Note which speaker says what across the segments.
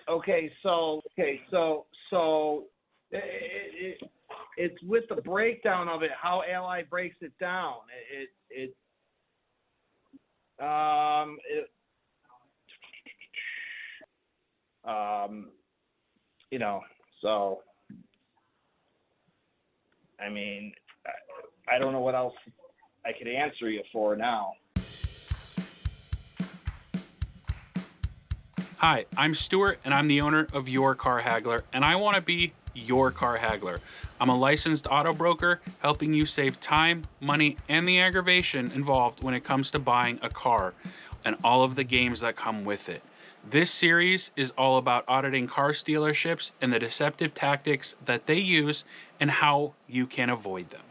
Speaker 1: Okay, so it's with the breakdown of it, how Ally breaks it down. So I mean, I don't know what else I could answer you for now.
Speaker 2: Hi, I'm Stuart, and I'm the owner of Your Car Haggler, and I want to be your car haggler. I'm a licensed auto broker, helping you save time, money, and the aggravation involved when it comes to buying a car, and all of the games that come with it. This series is all about auditing car dealerships and the deceptive tactics that they use and how you can avoid them.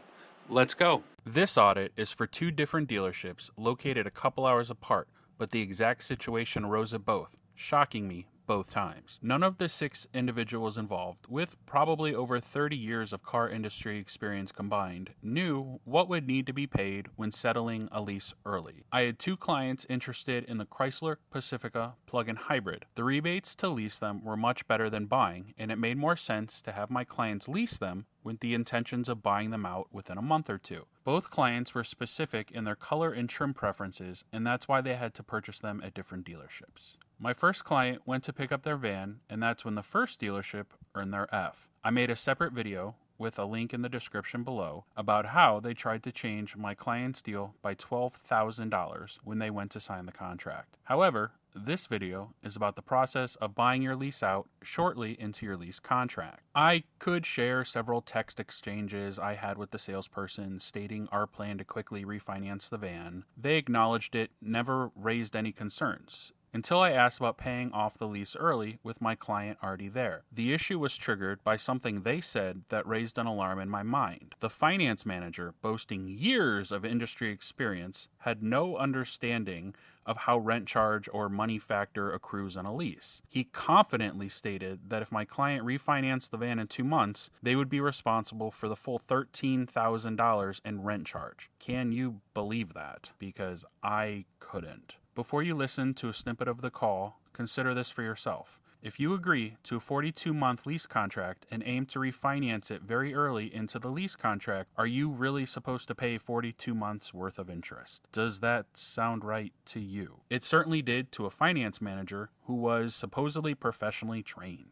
Speaker 2: Let's go. This audit is for two different dealerships located a couple hours apart, but the exact situation arose at both, shocking me both times. None of the 6 individuals involved, with probably over 30 years of car industry experience combined, knew what would need to be paid when settling a lease early. I had 2 clients interested in the Chrysler Pacifica Plug-in Hybrid. The rebates to lease them were much better than buying, and it made more sense to have my clients lease them with the intentions of buying them out within a month or 2. Both clients were specific in their color and trim preferences, and that's why they had to purchase them at different dealerships. My first client went to pick up their van, and that's when the first dealership earned their F. I made a separate video with a link in the description below about how they tried to change my client's deal by $12,000 when they went to sign the contract. However, this video is about the process of buying your lease out shortly into your lease contract. I could share several text exchanges I had with the salesperson stating our plan to quickly refinance the van. They acknowledged it, never raised any concerns, until I asked about paying off the lease early with my client already there. The issue was triggered by something they said that raised an alarm in my mind. The finance manager, boasting years of industry experience, had no understanding of how rent charge or money factor accrues on a lease. He confidently stated that if my client refinanced the van in 2 months, they would be responsible for the full $13,000 in rent charge. Can you believe that? Because I couldn't. Before you listen to a snippet of the call, consider this for yourself. If you agree to a 42-month lease contract and aim to refinance it very early into the lease contract, are you really supposed to pay 42 months worth of interest? Does that sound right to you? It certainly did to a finance manager who was supposedly professionally trained.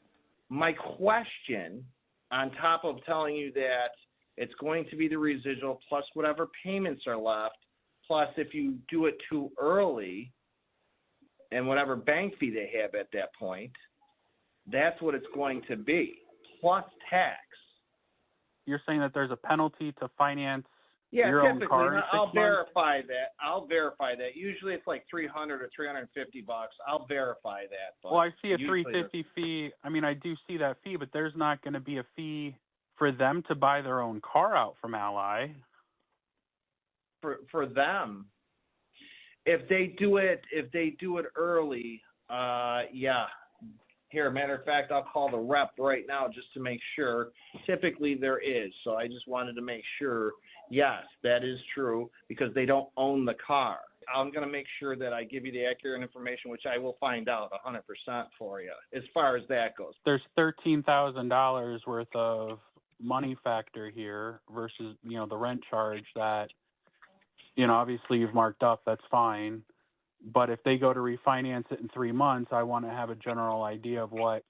Speaker 1: My question, on top of telling you that it's going to be the residual plus whatever payments are left, plus if you do it too early and whatever bank fee they have at that point, that's what it's going to be, plus tax.
Speaker 2: You're saying that there's a penalty to finance your own car in 6 months?
Speaker 1: I'll verify that. Usually it's like $300 or $350. I'll verify that. But
Speaker 2: well, I see a $350 fee. I mean, I do see that fee, but there's not going to be a fee for them to buy their own car out from Ally.
Speaker 1: For them, if they do it early, yeah. Here, matter of fact, I'll call the rep right now just to make sure. Typically there is, so I just wanted to make sure. Yes, that is true because they don't own the car. I'm going to make sure that I give you the accurate information, which I will find out 100% for you as far as that goes.
Speaker 2: There's $13,000 worth of money factor here versus, the rent charge that, obviously you've marked up, that's fine. But if they go to refinance it in 3 months, I want to have a general idea of what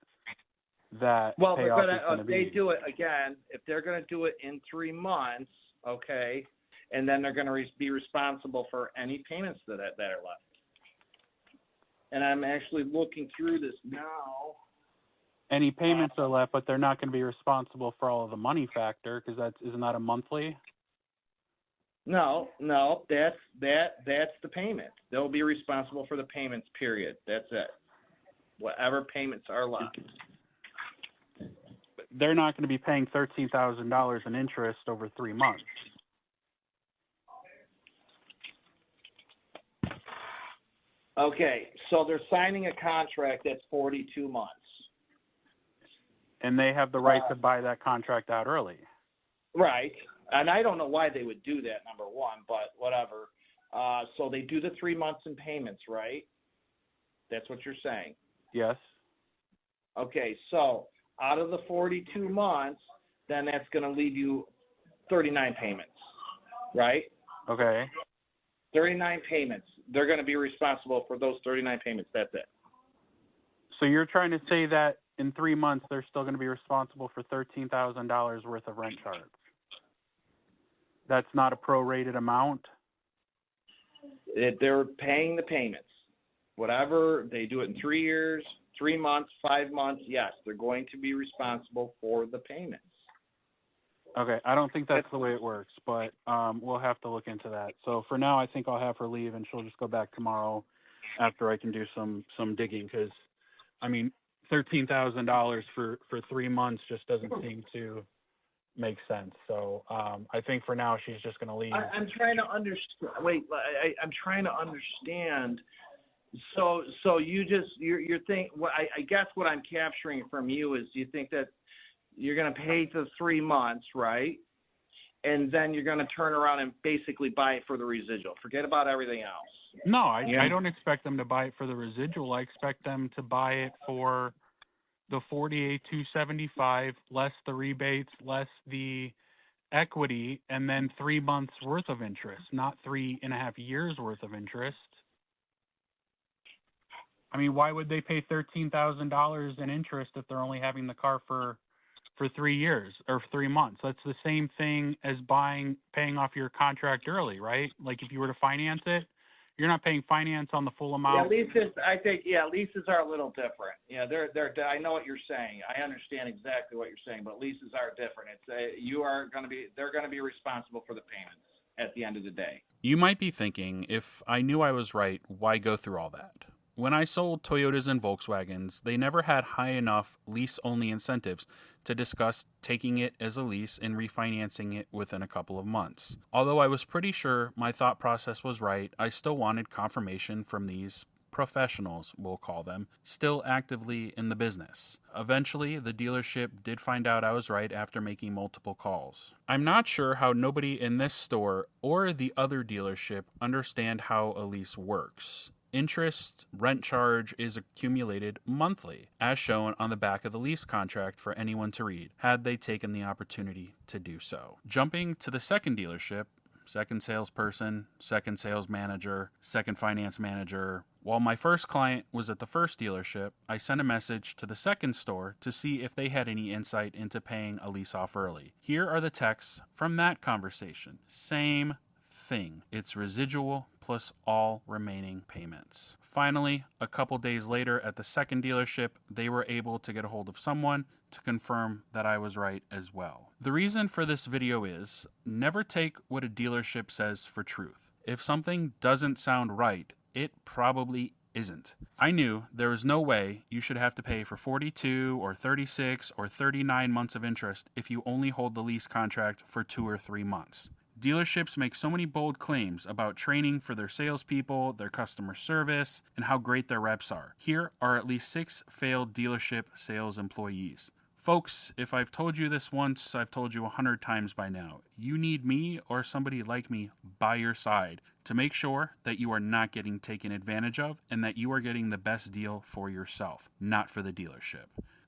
Speaker 2: that payoff is going to be.
Speaker 1: If they do it again, if they're going to do it in 3 months, okay, and then they're going to be responsible for any payments that are left. And I'm actually looking through this now.
Speaker 2: Any payments are left, but they're not going to be responsible for all of the money factor because isn't that a monthly?
Speaker 1: No, that's the payment. They'll be responsible for the payments, period. That's it. Whatever payments are left.
Speaker 2: They're not going to be paying $13,000 in interest over 3 months.
Speaker 1: Okay, so they're signing a contract that's 42 months.
Speaker 2: And they have the right to buy that contract out early.
Speaker 1: Right. And I don't know why they would do that, number one, but whatever. So they do the 3 months in payments, right? That's what you're saying.
Speaker 2: Yes.
Speaker 1: Okay, so out of the 42 months, then that's going to leave you 39 payments, right?
Speaker 2: Okay.
Speaker 1: 39 payments. They're going to be responsible for those 39 payments. That's it.
Speaker 2: So you're trying to say that in 3 months they're still going to be responsible for $13,000 worth of rent charge? That's not a prorated amount?
Speaker 1: They're paying the payments. Whatever, they do it in 3 years, 3 months, 5 months, yes, they're going to be responsible for the payments.
Speaker 2: Okay, I don't think that's the way it works, but we'll have to look into that. So for now, I think I'll have her leave, and she'll just go back tomorrow after I can do some digging, because, I mean, $13,000 for 3 months just doesn't seem to make sense. So I think for now she's just going to leave.
Speaker 1: I'm trying to understand. Wait, I'm trying to understand. So you're thinking. What I guess what I'm capturing from you is you think that you're going to pay the 3 months, right? And then you're going to turn around and basically buy it for the residual. Forget about everything else.
Speaker 2: No, I don't expect them to buy it for the residual. I expect them to buy it for the $48,275 less the rebates, less the equity, and then 3 months worth of interest, not 3.5 years worth of interest. I mean, why would they pay $13,000 in interest if they're only having the car for 3 years or 3 months? That's the same thing as paying off your contract early, right? Like if you were to finance it, you're not paying finance on the full amount.
Speaker 1: Yeah, leases are a little different. Yeah, they're. I know what you're saying. I understand exactly what you're saying, but leases are different. They're going to be responsible for the payments at the end of the day.
Speaker 2: You might be thinking, if I knew I was right, why go through all that? When I sold Toyotas and Volkswagens, they never had high enough lease-only incentives to discuss taking it as a lease and refinancing it within a couple of months. Although I was pretty sure my thought process was right, I still wanted confirmation from these professionals, we'll call them, still actively in the business. Eventually, the dealership did find out I was right after making multiple calls. I'm not sure how nobody in this store or the other dealership understand how a lease works. Interest, rent charge is accumulated monthly, as shown on the back of the lease contract for anyone to read, had they taken the opportunity to do so. Jumping to the second dealership, second salesperson, second sales manager, second finance manager. While my first client was at the first dealership, I sent a message to the second store to see if they had any insight into paying a lease off early. Here are the texts from that conversation. Same thing. It's residual plus all remaining payments. Finally, a couple days later at the second dealership, they were able to get a hold of someone to confirm that I was right as well. The reason for this video is never take what a dealership says for truth. If something doesn't sound right, it probably isn't. I knew there was no way you should have to pay for 42 or 36 or 39 months of interest if you only hold the lease contract for 2 or 3 months. Dealerships make so many bold claims about training for their salespeople, their customer service, and how great their reps are. Here are at least 6 failed dealership sales employees. Folks, if I've told you this once, I've told you 100 times by now. You need me or somebody like me by your side to make sure that you are not getting taken advantage of and that you are getting the best deal for yourself, not for the dealership.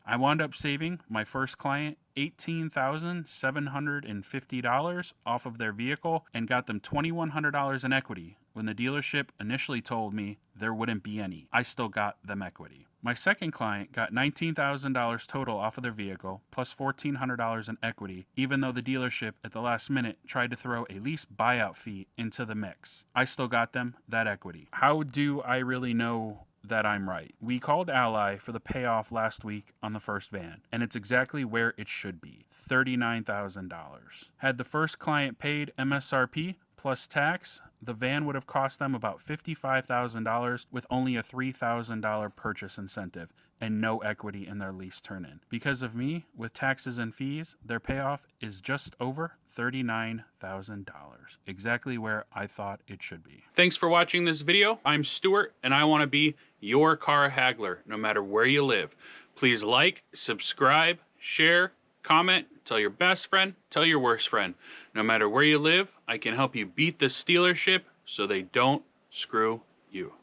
Speaker 2: I wound up saving my first client $18,750 off of their vehicle and got them $2,100 in equity when the dealership initially told me there wouldn't be any. I still got them equity. My second client got $19,000 total off of their vehicle plus $1,400 in equity, even though the dealership at the last minute tried to throw a lease buyout fee into the mix. I still got them that equity. How do I really know that I'm right? We called Ally for the payoff last week on the first van, and it's exactly where it should be, $39,000. Had the first client paid MSRP plus tax, the van would have cost them about $55,000 with only a $3,000 purchase incentive and no equity in their lease turn-in. Because of me, with taxes and fees, their payoff is just over $39,000, exactly where I thought it should be. Thanks for watching this video. I'm Stuart, and I want to be your car haggler, no matter where you live. Please like, subscribe, share, comment, tell your best friend, tell your worst friend. No matter where you live, I can help you beat this dealership so they don't screw you.